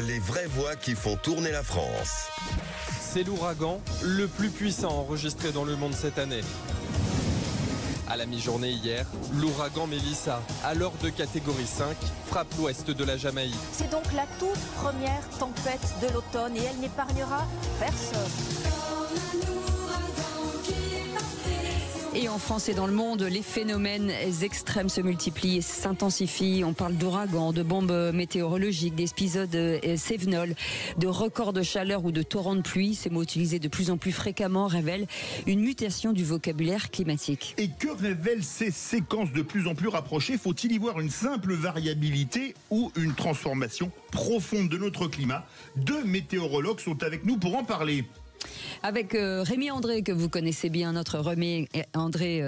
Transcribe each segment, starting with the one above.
Les vraies voix qui font tourner la France. C'est l'ouragan le plus puissant enregistré dans le monde cette année. À la mi-journée hier, l'ouragan Melissa, alors de catégorie 5, frappe l'ouest de la Jamaïque. C'est donc la toute première tempête de l'automne et elle n'épargnera personne. Et en France et dans le monde, les phénomènes extrêmes se multiplient et s'intensifient. On parle d'ouragans, de bombes météorologiques, d'épisodes Cévenol, de records de chaleur ou de torrents de pluie. Ces mots utilisés de plus en plus fréquemment révèlent une mutation du vocabulaire climatique. Et que révèlent ces séquences de plus en plus rapprochées? Faut-il y voir une simple variabilité ou une transformation profonde de notre climat? Deux météorologues sont avec nous pour en parler. Avec Rémi André, que vous connaissez bien, notre Rémi André,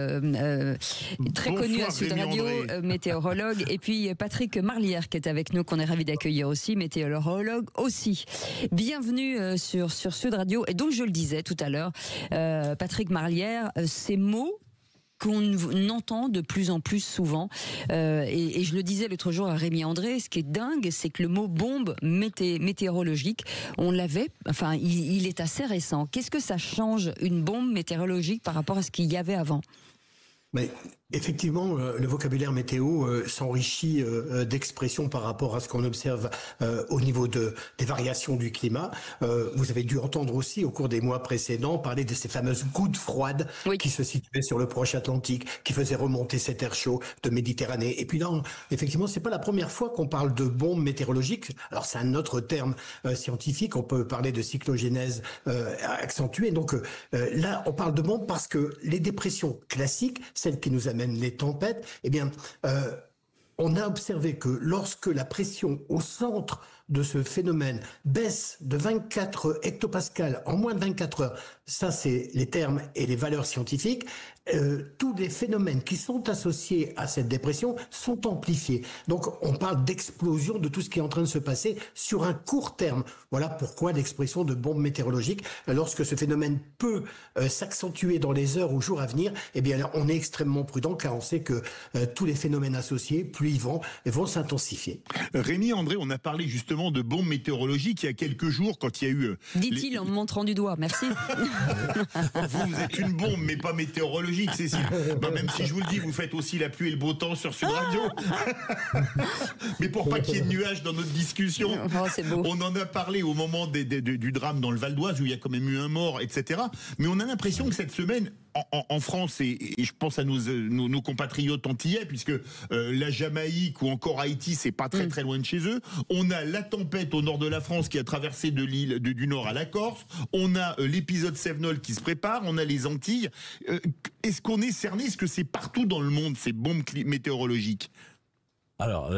très connu à Sud Radio, météorologue, et puis Patrick Marlière qui est avec nous, qu'on est ravi d'accueillir aussi, météorologue aussi. Bienvenue sur Sud Radio. Et donc je le disais tout à l'heure, Patrick Marlière, ces mots qu'on entend de plus en plus souvent, et je le disais l'autre jour à Rémi André, ce qui est dingue, c'est que le mot bombe météorologique, on l'avait, enfin il est assez récent. Qu'est-ce que ça change, une bombe météorologique, par rapport à ce qu'il y avait avant ? Mais effectivement, le vocabulaire météo s'enrichit d'expressions par rapport à ce qu'on observe au niveau des variations du climat. Vous avez dû entendre aussi au cours des mois précédents parler de ces fameuses gouttes froides, oui, qui se situaient sur le proche Atlantique, qui faisaient remonter cet air chaud de Méditerranée. Et puis là, effectivement, c'est pas la première fois qu'on parle de bombes météorologiques. Alors c'est un autre terme scientifique. On peut parler de cyclogénèse accentuée. Donc là, on parle de bombes parce que les dépressions classiques, celles qui nous amènent les tempêtes, eh bien, on a observé que lorsque la pression au centre de ce phénomène baisse de 24 hectopascales en moins de 24 heures, ça c'est les termes et les valeurs scientifiques, tous les phénomènes qui sont associés à cette dépression sont amplifiés. Donc on parle d'explosion de tout ce qui est en train de se passer sur un court terme. Voilà pourquoi l'expression de bombe météorologique, lorsque ce phénomène peut s'accentuer dans les heures ou jours à venir, eh bien on est extrêmement prudent, car on sait que tous les phénomènes associés, pluie, vent, vont s'intensifier. Rémi André, on a parlé justement de bombes météorologiques il y a quelques jours, quand il y a eu... Dit-il en me montrant du doigt, merci. Vous êtes une bombe, mais pas météorologique, Cécile. Bah, même si je vous le dis, vous faites aussi la pluie et le beau temps sur Sud Radio. Mais pour pas qu'il y ait de nuages dans notre discussion, c'est beau. On en a parlé au moment du drame dans le Val d'Oise, où il y a quand même eu un mort, etc. Mais on a l'impression que cette semaine, en France, et je pense à nos compatriotes antillais, puisque la Jamaïque ou encore Haïti, c'est pas très très loin de chez eux. On a la tempête au nord de la France qui a traversé de l'île du nord à la Corse. On a l'épisode Cévenol qui se prépare. On a les Antilles. Est-ce qu'on est cerné? Est-ce que c'est partout dans le monde, ces bombes météorologiques? Alors,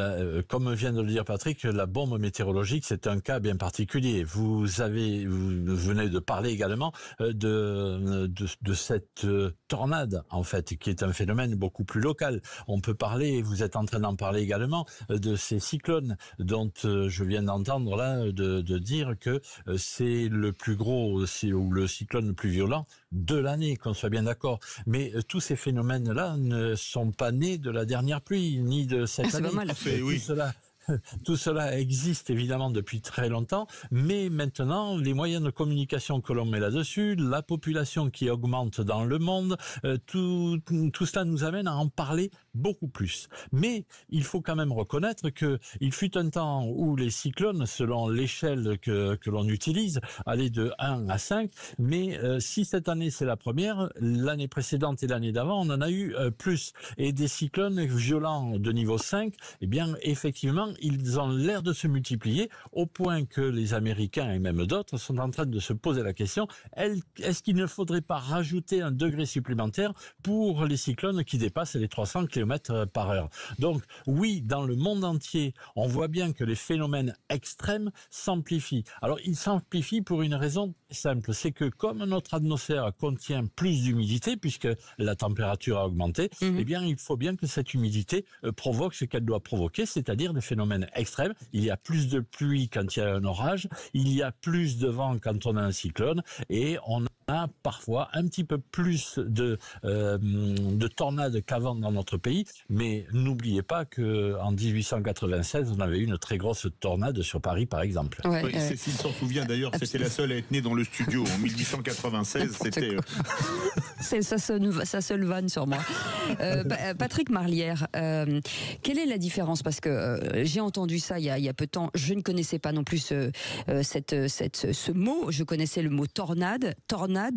comme vient de le dire Patrick, la bombe météorologique, c'est un cas bien particulier. Vous venez de parler également de cette tornade, en fait, qui est un phénomène beaucoup plus local. On peut parler, et vous êtes en train d'en parler également, de ces cyclones dont je viens d'entendre là, de dire que c'est le plus gros, ou le cyclone le plus violent de l'année, qu'on soit bien d'accord. Mais tous ces phénomènes-là ne sont pas nés de la dernière pluie, ni de cette année. Tout cela existe évidemment depuis très longtemps, mais maintenant, les moyens de communication que l'on met là-dessus, la population qui augmente dans le monde, tout cela nous amène à en parler beaucoup plus. Mais il faut quand même reconnaître qu'il fut un temps où les cyclones, selon l'échelle que l'on utilise, allaient de 1 à 5, mais si cette année c'est la première, l'année précédente et l'année d'avant, on en a eu plus. Et des cyclones violents de niveau 5, eh bien effectivement, ils ont l'air de se multiplier au point que les Américains et même d'autres sont en train de se poser la question, est-ce qu'il ne faudrait pas rajouter un degré supplémentaire pour les cyclones qui dépassent les 300 km/h? Donc oui, dans le monde entier, on voit bien que les phénomènes extrêmes s'amplifient. Alors ils s'amplifient pour une raison simple, c'est que comme notre atmosphère contient plus d'humidité, puisque la température a augmenté, eh bien il faut bien que cette humidité provoque ce qu'elle doit provoquer, c'est-à-dire des phénomènes extrêmes. Il y a plus de pluie quand il y a un orage, il y a plus de vent quand on a un cyclone, et on a a parfois un petit peu plus de tornades qu'avant dans notre pays, mais n'oubliez pas qu'en 1896, on avait eu une très grosse tornade sur Paris, par exemple. Ouais, oui, Cécile s'en souvient d'ailleurs, c'était la seule à être née dans le studio en 1896. C'était c'est sa seule vanne sur moi. Patrick Marlière, quelle est la différence? Parce que j'ai entendu ça il y a peu de temps. Je ne connaissais pas non plus ce mot. Je connaissais le mot tornade,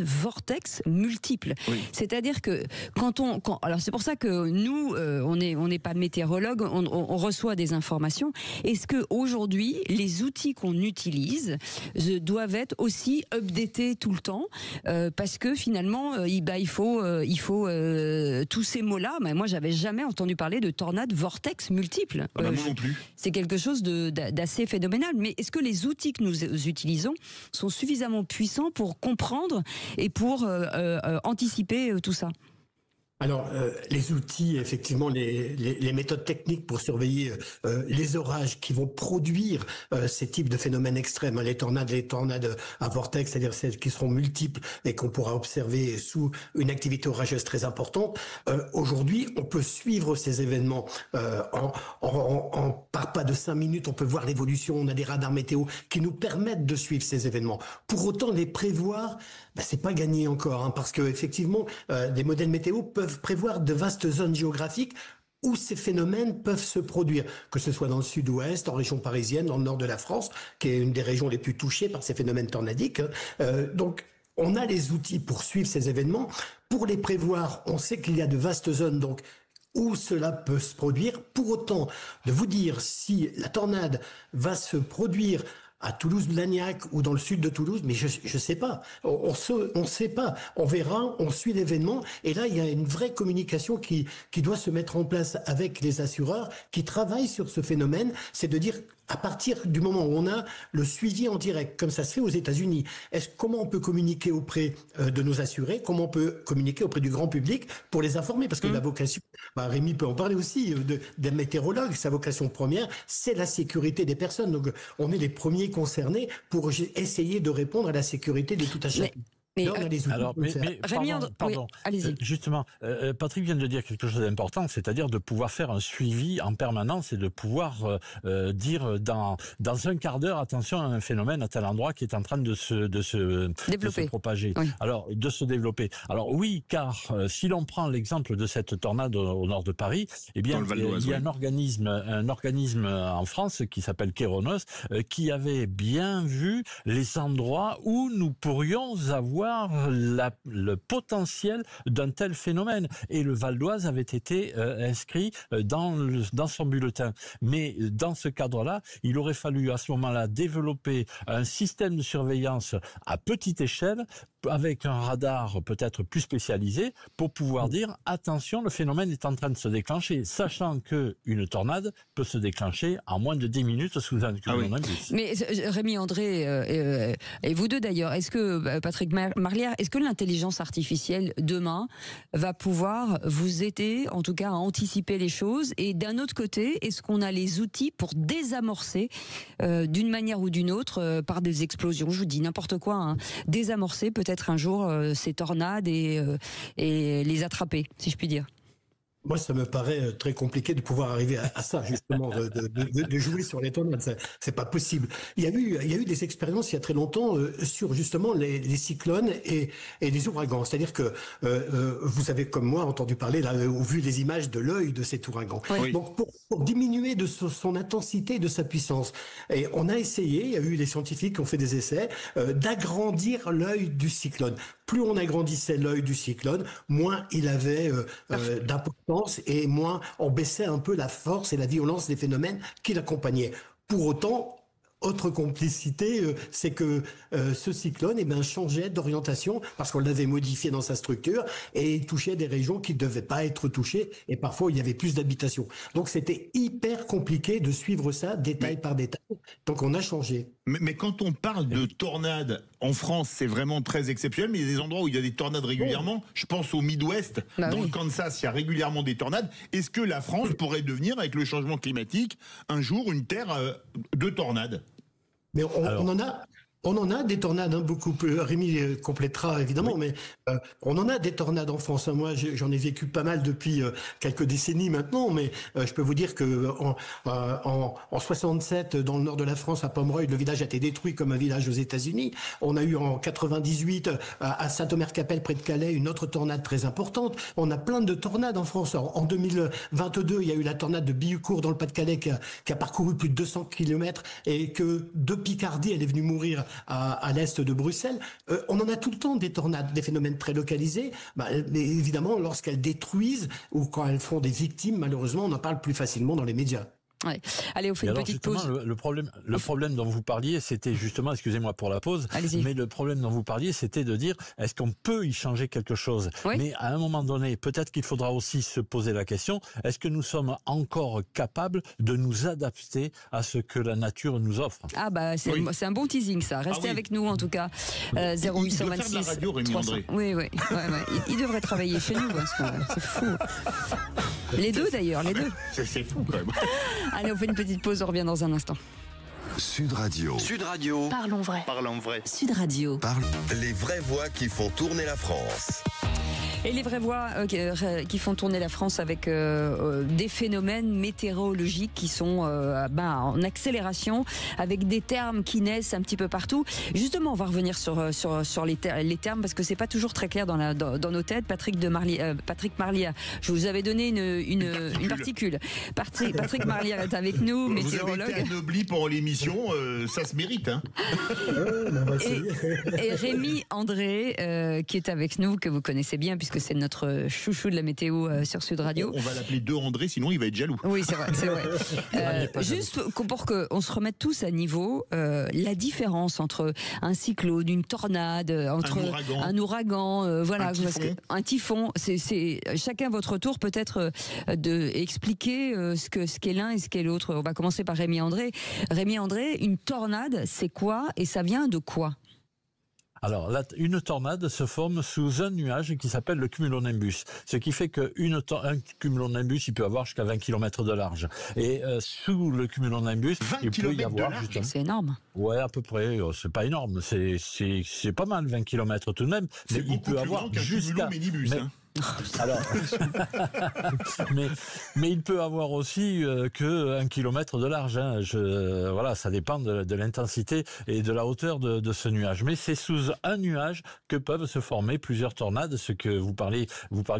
vortex, multiple. Oui. C'est-à-dire que alors c'est pour ça que nous, on n'est pas météorologue, on reçoit des informations. Est-ce que aujourd'hui, les outils qu'on utilise doivent être aussi updatés tout le temps, parce que finalement, il faut tous ces mots-là. Mais moi, j'avais jamais entendu parler de tornade, vortex, multiple. Moi non plus. C'est quelque chose d'assez phénoménal. Mais est-ce que les outils que nous utilisons sont suffisamment puissants pour comprendre et pour anticiper tout ça? Alors, les outils, effectivement, les méthodes techniques pour surveiller les orages qui vont produire ces types de phénomènes extrêmes, les tornades à vortex, c'est-à-dire celles qui seront multiples et qu'on pourra observer sous une activité orageuse très importante. Aujourd'hui, on peut suivre ces événements par pas de 5 minutes. On peut voir l'évolution. On a des radars météo qui nous permettent de suivre ces événements. Pour autant, les prévoir, c'est pas gagné encore, parce que effectivement, des modèles météo peuvent prévoir de vastes zones géographiques où ces phénomènes peuvent se produire, que ce soit dans le sud-ouest, en région parisienne, dans le nord de la France, qui est une des régions les plus touchées par ces phénomènes tornadiques. Donc, on a les outils pour suivre ces événements. Pour les prévoir, on sait qu'il y a de vastes zones, donc, où cela peut se produire. Pour autant, de vous dire si la tornade va se produire à Toulouse-Blagnac ou dans le sud de Toulouse, mais je sais pas. On sait pas. On verra, on suit l'événement. Et là, il y a une vraie communication qui doit se mettre en place avec les assureurs qui travaillent sur ce phénomène. C'est de dire, à partir du moment où on a le suivi en direct, comme ça se fait aux États-Unis, comment on peut communiquer auprès de nos assurés, comment on peut communiquer auprès du grand public pour les informer, parce que la vocation, Rémi peut en parler aussi, d'un météorologue, sa vocation première, c'est la sécurité des personnes. Donc, on est les premiers concernés pour essayer de répondre à la sécurité de tout à chacun. Mais pardon, allez-y. Justement, Patrick vient de dire quelque chose d'important, c'est-à-dire de pouvoir faire un suivi en permanence et de pouvoir dire dans un quart d'heure, attention à un phénomène à tel endroit qui est en train de se propager. Oui. Alors, de se développer. Alors oui, car si l'on prend l'exemple de cette tornade au nord de Paris, eh bien, il y a un organisme en France qui s'appelle Kéronos, qui avait bien vu les endroits où nous pourrions avoir le potentiel d'un tel phénomène. Et le Val d'Oise avait été inscrit dans son bulletin. Mais dans ce cadre-là, il aurait fallu à ce moment-là développer un système de surveillance à petite échelle avec un radar peut-être plus spécialisé pour pouvoir dire attention, le phénomène est en train de se déclencher, sachant que une tornade peut se déclencher en moins de 10 minutes sous un indice. Mais Rémi André et vous deux d'ailleurs, est-ce que Patrick Marlière, est-ce que l'intelligence artificielle demain va pouvoir vous aider en tout cas à anticiper les choses, et d'un autre côté, est-ce qu'on a les outils pour désamorcer d'une manière ou d'une autre par des explosions, je vous dis n'importe quoi, désamorcer peut-être un jour ces tornades et les attraper, si je puis dire? Moi, ça me paraît très compliqué de pouvoir arriver à ça, justement, de jouer sur les tornades. C'est pas possible. Il y a eu des expériences il y a très longtemps sur justement les cyclones et les ouragans. C'est-à-dire que vous avez, comme moi, entendu parler là, ou vu les images de l'œil de cet ouragan. Oui. Donc, pour diminuer de son intensité et de sa puissance, et on a essayé, il y a eu des scientifiques qui ont fait des essais, d'agrandir l'œil du cyclone. Plus on agrandissait l'œil du cyclone, moins il avait d'importance et moins on baissait un peu la force et la violence des phénomènes qui l'accompagnaient. Pour autant, autre complicité, c'est que ce cyclone changeait d'orientation parce qu'on l'avait modifié dans sa structure et il touchait des régions qui ne devaient pas être touchées et parfois il y avait plus d'habitations. Donc c'était hyper compliqué de suivre ça détail par détail. Donc on a changé. Mais quand on parle de tornades en France, c'est vraiment très exceptionnel, mais il y a des endroits où il y a des tornades régulièrement. Je pense au Midwest, dans le Kansas, il y a régulièrement des tornades. Est-ce que la France pourrait devenir, avec le changement climatique, un jour une terre de tornades? Mais on en a... On en a des tornades, beaucoup plus. Rémi complétera évidemment, mais on en a des tornades en France. Moi, j'en ai vécu pas mal depuis quelques décennies maintenant, mais je peux vous dire que en 67, dans le nord de la France, à Pomeroy, le village a été détruit comme un village aux États-Unis. On a eu en 98 à Saint-Omer-Capelle, près de Calais, une autre tornade très importante. On a plein de tornades en France. En 2022, il y a eu la tornade de Billucourt dans le Pas-de-Calais qui a parcouru plus de 200 km et que de Picardie, elle est venue mourir à l'est de Bruxelles. On en a tout le temps des tornades, des phénomènes très localisés. Mais évidemment, lorsqu'elles détruisent ou quand elles font des victimes, malheureusement, on en parle plus facilement dans les médias. Ouais. Allez, on fait une petite pause. Le problème dont vous parliez, c'était justement, excusez-moi pour la pause, mais le problème dont vous parliez, c'était de dire, est-ce qu'on peut y changer quelque chose? Mais à un moment donné, peut-être qu'il faudra aussi se poser la question, est-ce que nous sommes encore capables de nous adapter à ce que la nature nous offre? Ah bah, c'est un bon teasing ça. Restez avec nous en tout cas. 0826. Il doit faire de la radio, Rémi André. Oui. Il devrait travailler chez nous, c'est fou. Les deux d'ailleurs, les deux. C'est fou quand même. Allez, on fait une petite pause, on revient dans un instant. Sud Radio. Sud Radio. Parlons vrai. Parlons vrai. Sud Radio. Les vraies voix qui font tourner la France. Et les vraies voix qui font tourner la France avec des phénomènes météorologiques qui sont en accélération, avec des termes qui naissent un petit peu partout. Justement, on va revenir sur les termes parce que c'est pas toujours très clair dans nos têtes. Patrick Marlière, je vous avais donné une particule. Patrick Marlière est avec nous, météorologue. Vous avez été anobli pour l'émission, ça se mérite. Hein. Et Rémi André, qui est avec nous, que vous connaissez bien puisque c'est notre chouchou de la météo sur Sud Radio. On va l'appeler deux André, sinon il va être jaloux. Oui, c'est vrai. Juste pour qu'on se remette tous à niveau, la différence entre un cyclone, une tornade, entre un ouragan, voilà, un typhon, c'est chacun votre tour peut-être d'expliquer ce qu'est l'un et ce qu'est l'autre. On va commencer par Rémi André. Rémi André, une tornade, c'est quoi et ça vient de quoi? Alors, une tornade se forme sous un nuage qui s'appelle le cumulonimbus. Ce qui fait qu'un cumulonimbus, il peut avoir jusqu'à 20 km de large. Et sous le cumulonimbus, il peut y avoir... C'est énorme. Ouais, à peu près. C'est pas énorme. C'est pas mal, 20 km tout de même. Mais il peut avoir jusqu'à... Alors, mais il peut avoir aussi que 1 kilomètre de large. Hein. Voilà, ça dépend de l'intensité et de la hauteur de ce nuage. Mais c'est sous un nuage que peuvent se former plusieurs tornades. Ce que vous parliez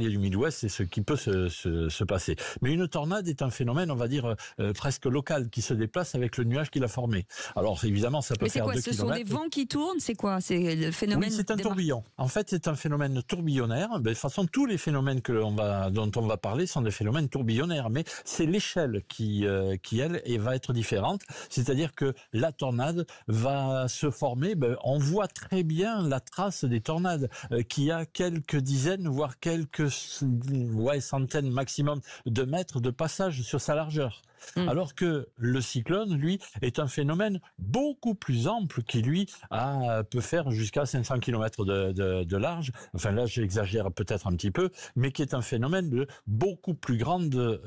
du Midwest, c'est ce qui peut se passer. Mais une tornade est un phénomène, on va dire presque local, qui se déplace avec le nuage qu'il a formé. Alors évidemment, ça peut faire 2 kilomètres. Ce sont des vents qui tournent. C'est quoi? C'est le phénomène. Oui, c'est un tourbillon. En fait, c'est un phénomène tourbillonnaire. De toute façon, tous les phénomènes dont on va parler sont des phénomènes tourbillonnaires, mais c'est l'échelle qui elle, va être différente. C'est-à-dire que la tornade va se former, on voit très bien la trace des tornades, qui a quelques dizaines, voire quelques centaines maximum de mètres de passage sur sa largeur. Alors que le cyclone, lui, est un phénomène beaucoup plus ample qui, lui, peut faire jusqu'à 500 km de large. Enfin, là, j'exagère peut-être un petit peu, mais qui est un phénomène de beaucoup plus grande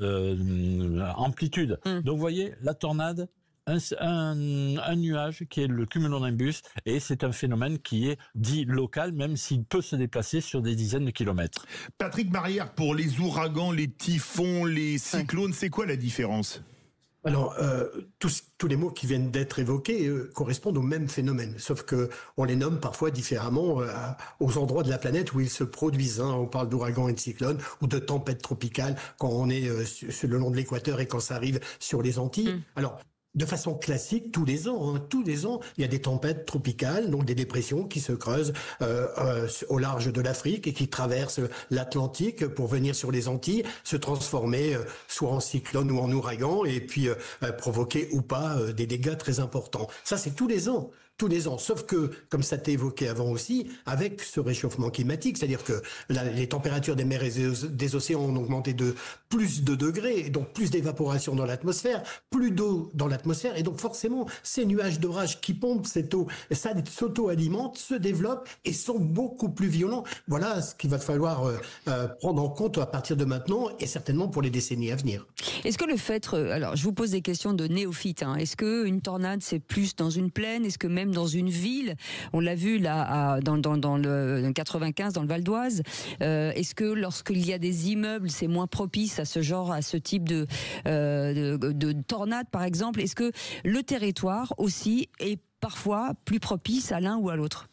amplitude. Donc, vous voyez, la tornade, un nuage qui est le cumulonimbus, et c'est un phénomène qui est dit local, même s'il peut se déplacer sur des dizaines de kilomètres. Patrick Marlière, pour les ouragans, les typhons, les cyclones, c'est quoi la différence ? Alors, tous les mots qui viennent d'être évoqués correspondent au même phénomène, sauf que on les nomme parfois différemment aux endroits de la planète où ils se produisent. On parle d'ouragans et de cyclones ou de tempêtes tropicales quand on est sur le long de l'équateur et quand ça arrive sur les Antilles. Alors, de façon classique, tous les ans, il y a des tempêtes tropicales, donc des dépressions qui se creusent au large de l'Afrique et qui traversent l'Atlantique pour venir sur les Antilles, se transformer soit en cyclone ou en ouragan et puis provoquer ou pas des dégâts très importants. Ça, c'est tous les ans. Sauf que, comme ça t'est évoqué avant aussi, avec ce réchauffement climatique, c'est-à-dire que les températures des mers et des océans ont augmenté de plus de degrés, et donc plus d'évaporation dans l'atmosphère, plus d'eau dans l'atmosphère. Et donc forcément, ces nuages d'orage qui pompent cette eau, ça s'auto-alimente, se développent et sont beaucoup plus violents. Voilà ce qu'il va falloir prendre en compte à partir de maintenant et certainement pour les décennies à venir. Est-ce que le fait, alors je vous pose des questions de néophyte, est-ce qu'une tornade c'est plus dans une plaine, est-ce que même dans une ville, on l'a vu là dans le 95 dans le Val d'Oise, est-ce que lorsqu'il y a des immeubles c'est moins propice à ce type de tornade par exemple, est-ce que le territoire aussi est parfois plus propice à l'un ou à l'autre?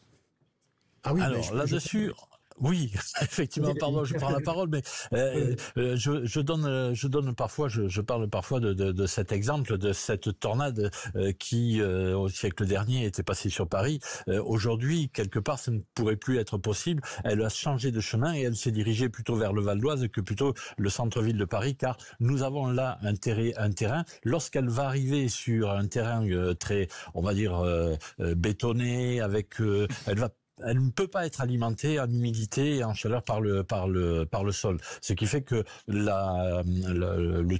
Ah oui, alors là-dessus... Oui, effectivement, pardon, je prends la parole, mais je donne parfois, je parle parfois de cet exemple, de cette tornade qui, au siècle dernier, était passée sur Paris. Aujourd'hui, quelque part, ça ne pourrait plus être possible. Elle a changé de chemin et elle s'est dirigée plutôt vers le Val d'Oise que plutôt le centre-ville de Paris, car nous avons là un terrain. Lorsqu'elle va arriver sur un terrain très, on va dire, bétonné, elle ne peut pas être alimentée en humidité et en chaleur par le sol. Ce qui fait que le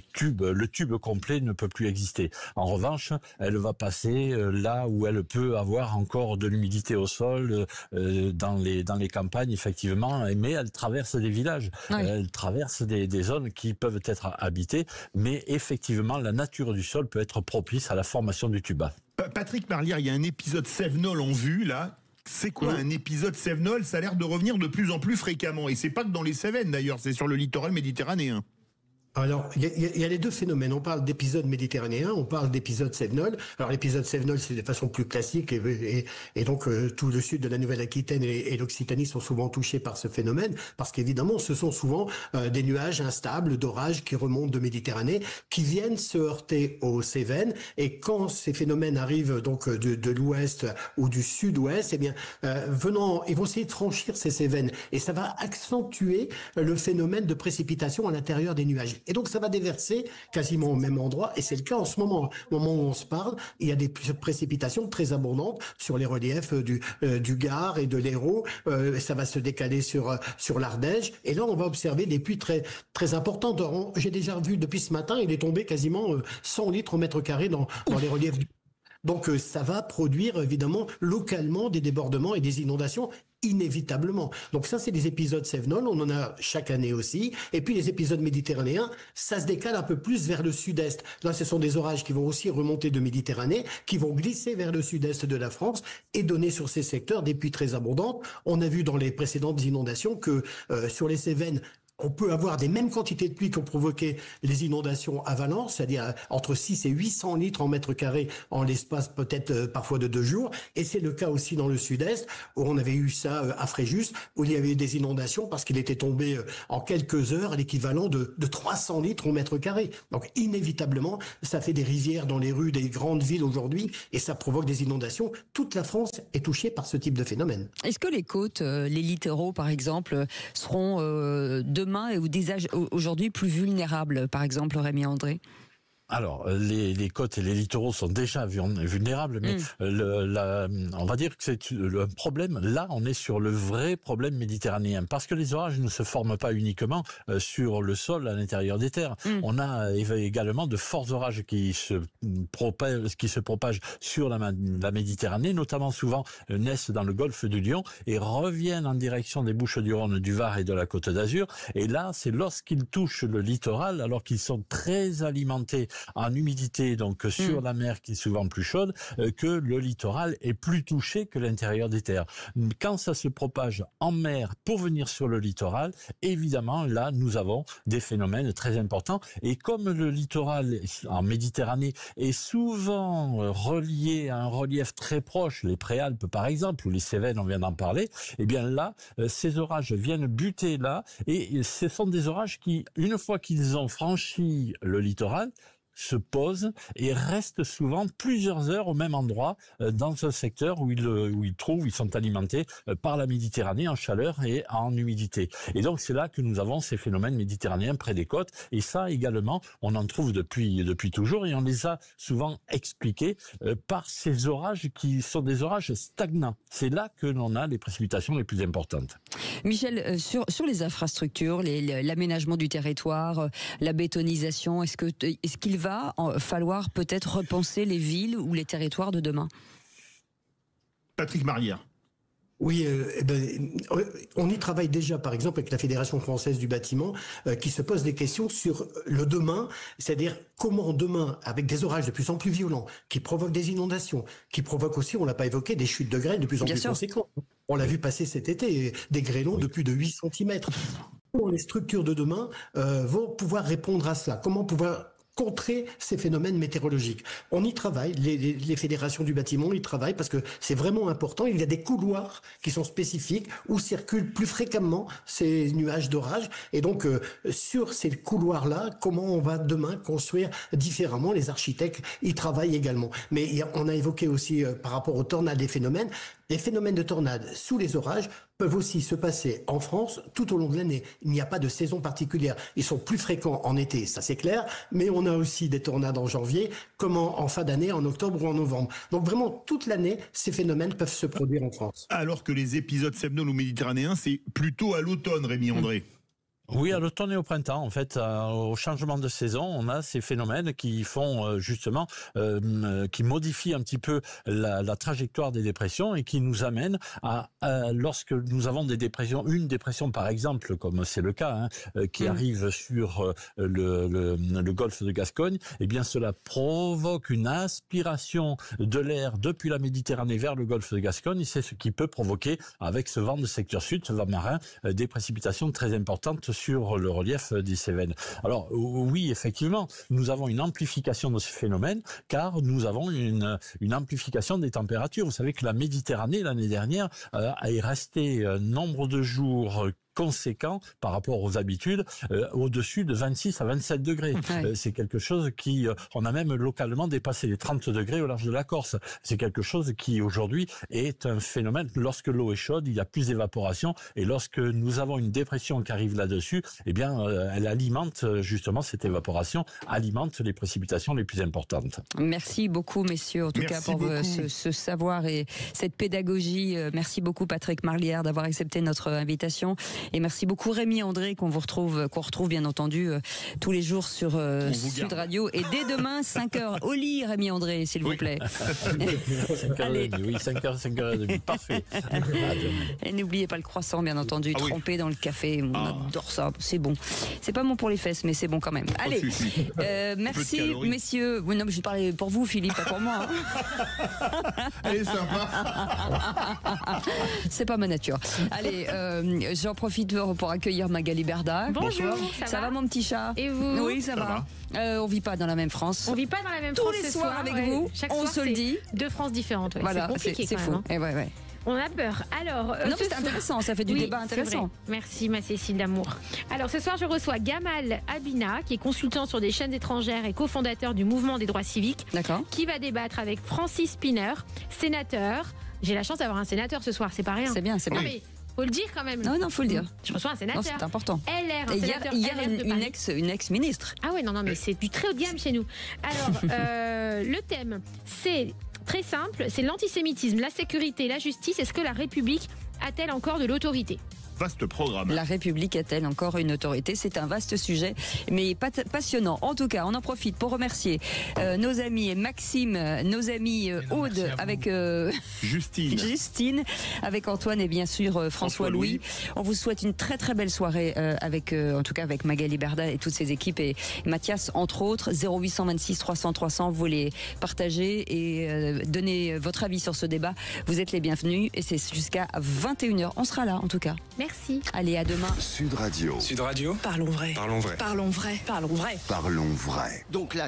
tube complet ne peut plus exister. En revanche, elle va passer là où elle peut avoir encore de l'humidité au sol, dans les campagnes, effectivement, mais elle traverse des villages. Oui. Elle traverse des zones qui peuvent être habitées, mais effectivement, la nature du sol peut être propice à la formation du tuba. Patrick Marlière, il y a un épisode Cévenol en vue, là. C'est quoi un épisode Cévenol? Ça a l'air de revenir de plus en plus fréquemment. Et c'est pas que dans les Cévennes d'ailleurs, c'est sur le littoral méditérranéen. Alors, il y a les deux phénomènes. On parle d'épisode méditerranéen, on parle d'épisode Cévenol. Alors, l'épisode Cévenol, c'est de façon plus classique et donc tout le sud de la Nouvelle-Aquitaine et l'Occitanie sont souvent touchés par ce phénomène parce qu'évidemment, ce sont souvent des nuages instables d'orage qui remontent de Méditerranée, qui viennent se heurter aux Cévennes. Et quand ces phénomènes arrivent donc de l'ouest ou du sud-ouest, eh bien, ils vont essayer de franchir ces Cévennes et ça va accentuer le phénomène de précipitation à l'intérieur des nuages. Et donc, ça va déverser quasiment au même endroit. Et c'est le cas en ce moment. Au moment où on se parle, il y a des précipitations très abondantes sur les reliefs du Gard et de l'Hérault. Ça va se décaler sur l'Ardèche. Et là, on va observer des pluies très, très importantes. J'ai déjà vu depuis ce matin, il est tombé quasiment 100 litres au mètre carré dans les reliefs du... Donc, ça va produire évidemment localement des débordements et des inondations inévitablement. Donc ça, c'est des épisodes Cévenol, on en a chaque année aussi. Et puis les épisodes méditerranéens, ça se décale un peu plus vers le sud-est. Là, ce sont des orages qui vont aussi remonter de Méditerranée, qui vont glisser vers le sud-est de la France et donner sur ces secteurs des pluies très abondantes. On a vu dans les précédentes inondations que sur les Cévennes, on peut avoir des mêmes quantités de pluie qui ont provoqué les inondations à Valence, c'est-à-dire entre 6 et 800 litres en mètre carré en l'espace peut-être parfois de 2 jours. Et c'est le cas aussi dans le sud-est, où on avait eu ça à Fréjus, où il y avait eu des inondations parce qu'il était tombé en quelques heures l'équivalent de 300 litres au mètre carré. Donc inévitablement, ça fait des rivières dans les rues des grandes villes aujourd'hui et ça provoque des inondations. Toute la France est touchée par ce type de phénomène. Est-ce que les côtes, les littoraux par exemple, seront demain ou aujourd'hui plus vulnérables, par exemple, Rémi André? Alors, les côtes et les littoraux sont déjà vulnérables, mais on va dire que c'est le problème. Là, on est sur le vrai problème méditerranéen, parce que les orages ne se forment pas uniquement sur le sol à l'intérieur des terres. On a également de forts orages qui se propagent sur la Méditerranée, notamment souvent naissent dans le golfe du Lion et reviennent en direction des Bouches-du-Rhône, du Var et de la Côte d'Azur. Et là, c'est lorsqu'ils touchent le littoral, alors qu'ils sont très alimentés en humidité, donc sur la mer qui est souvent plus chaude, que le littoral est plus touché que l'intérieur des terres. Quand ça se propage en mer pour venir sur le littoral, évidemment, là, nous avons des phénomènes très importants. Et comme le littoral en Méditerranée est souvent relié à un relief très proche, les Préalpes par exemple, ou les Cévennes, on vient d'en parler, eh bien là, ces orages viennent buter là, et ce sont des orages qui, une fois qu'ils ont franchi le littoral, se posent et restent souvent plusieurs heures au même endroit dans un secteur où ils sont alimentés par la Méditerranée en chaleur et en humidité. Et donc c'est là que nous avons ces phénomènes méditerranéens près des côtes. Et ça également, on en trouve depuis toujours et on les a souvent expliqués par ces orages qui sont des orages stagnants. C'est là que l'on a les précipitations les plus importantes. Michel, sur les infrastructures, l'aménagement du territoire, la bétonisation, est-ce qu'il va falloir peut-être repenser les villes ou les territoires de demain? Patrick Marlière. Oui, on y travaille déjà, par exemple, avec la Fédération française du bâtiment, qui se pose des questions sur le demain, c'est-à-dire comment demain, avec des orages de plus en plus violents, qui provoquent des inondations, qui provoquent aussi, on l'a pas évoqué, des chutes de grêle de plus en plus conséquentes. On l'a vu passer cet été, des grêlons de plus de 8 cm. Comment les structures de demain vont pouvoir répondre à cela? Comment pouvoir contrer ces phénomènes météorologiques? On y travaille, les fédérations du bâtiment y travaillent parce que c'est vraiment important. Il y a des couloirs qui sont spécifiques où circulent plus fréquemment ces nuages d'orage. Et donc, sur ces couloirs-là, comment on va demain construire différemment? Les architectes y travaillent également. Mais on a évoqué aussi, par rapport aux tornades, des phénomènes. Les phénomènes de tornades sous les orages peuvent aussi se passer en France tout au long de l'année. Il n'y a pas de saison particulière. Ils sont plus fréquents en été, ça c'est clair, mais on a aussi des tornades en janvier, comme en fin d'année, en octobre ou en novembre. Donc vraiment, toute l'année, ces phénomènes peuvent se produire en France. Alors que les épisodes sévenols ou méditerranéens, c'est plutôt à l'automne, Rémi André. Oui, à l'automne et au printemps, en fait, au changement de saison, on a ces phénomènes qui font justement, qui modifient un petit peu la trajectoire des dépressions et qui nous amènent à lorsque nous avons des dépressions, une dépression par exemple, comme c'est le cas, qui arrive sur le golfe de Gascogne, eh bien cela provoque une aspiration de l'air depuis la Méditerranée vers le golfe de Gascogne. C'est ce qui peut provoquer, avec ce vent de secteur sud, ce vent marin, des précipitations très importantes sur le relief des Cévennes. Alors oui, effectivement, nous avons une amplification de ces phénomènes car nous avons une amplification des températures. Vous savez que la Méditerranée, l'année dernière, est restée nombre de jours conséquent par rapport aux habitudes, au-dessus de 26 à 27 degrés. Ouais. C'est quelque chose qui, on a même localement dépassé les 30 degrés au large de la Corse. C'est quelque chose qui aujourd'hui est un phénomène. Lorsque l'eau est chaude, il y a plus d'évaporation et lorsque nous avons une dépression qui arrive là-dessus, eh bien, elle alimente justement cette évaporation, alimente les précipitations les plus importantes. Merci beaucoup, messieurs, en tout cas pour ce savoir et cette pédagogie. Merci beaucoup, Patrick Marlière, d'avoir accepté notre invitation. Et merci beaucoup Rémi André qu'on retrouve bien entendu tous les jours sur Sud Radio et dès demain 5h au lit Rémi André s'il vous plaît. 5h30, oui 5h30, parfait. Et n'oubliez pas le croissant bien entendu, trempé dans le café, on adore ça, c'est bon. C'est pas bon pour les fesses mais c'est bon quand même. Allez, merci messieurs. Oui, non, mais je parlais pour vous Philippe, pas pour moi. Elle est sympa. C'est pas ma nature. Allez, j'en profite pour accueillir Magali Berda. Bonjour, ça va mon petit chat? Et vous? Oui, ça va. On vit pas dans la même France. On vit pas dans la même tous France les ce soirs soir, avec vous. Chaque on soir, se le dit. Deux France différentes. Ouais. Voilà, c'est compliqué c'est quand fou. même. Et ouais. On a peur. Alors, non, mais c'est intéressant, ça fait du débat intéressant. Merci ma Cécile d'amour. Alors ce soir, je reçois Gamal Abina, qui est consultant sur des chaînes étrangères et cofondateur du mouvement des droits civiques, qui va débattre avec Francis Spinner, sénateur. J'ai la chance d'avoir un sénateur ce soir, c'est pas rien. C'est bien, c'est bien. Mais faut le dire quand même. Non, faut le dire. Je reçois un sénateur. Non, c'est important. LR, un sénateur hier, LR une ex-ministre. Ah ouais, non, mais c'est du très haut de gamme chez nous. Alors, le thème, c'est très simple, c'est l'antisémitisme, la sécurité, la justice. Est-ce que la République a-t-elle encore de l'autorité ? Vaste programme. La République a-t-elle encore une autorité? C'est un vaste sujet, mais passionnant. En tout cas, on en profite pour remercier nos amis Maxime, nos amis Aude avec Justine, avec Antoine et bien sûr François-Louis. On vous souhaite une très très belle soirée en tout cas avec Magali Berda et toutes ses équipes et Mathias entre autres. 0826 300 300, vous les partagez et donnez votre avis sur ce débat. Vous êtes les bienvenus et c'est jusqu'à 21h. On sera là en tout cas. Merci. Allez, à demain. Sud Radio. Sud Radio. Parlons vrai. Parlons vrai. Parlons vrai. Parlons vrai. Parlons vrai. Donc là,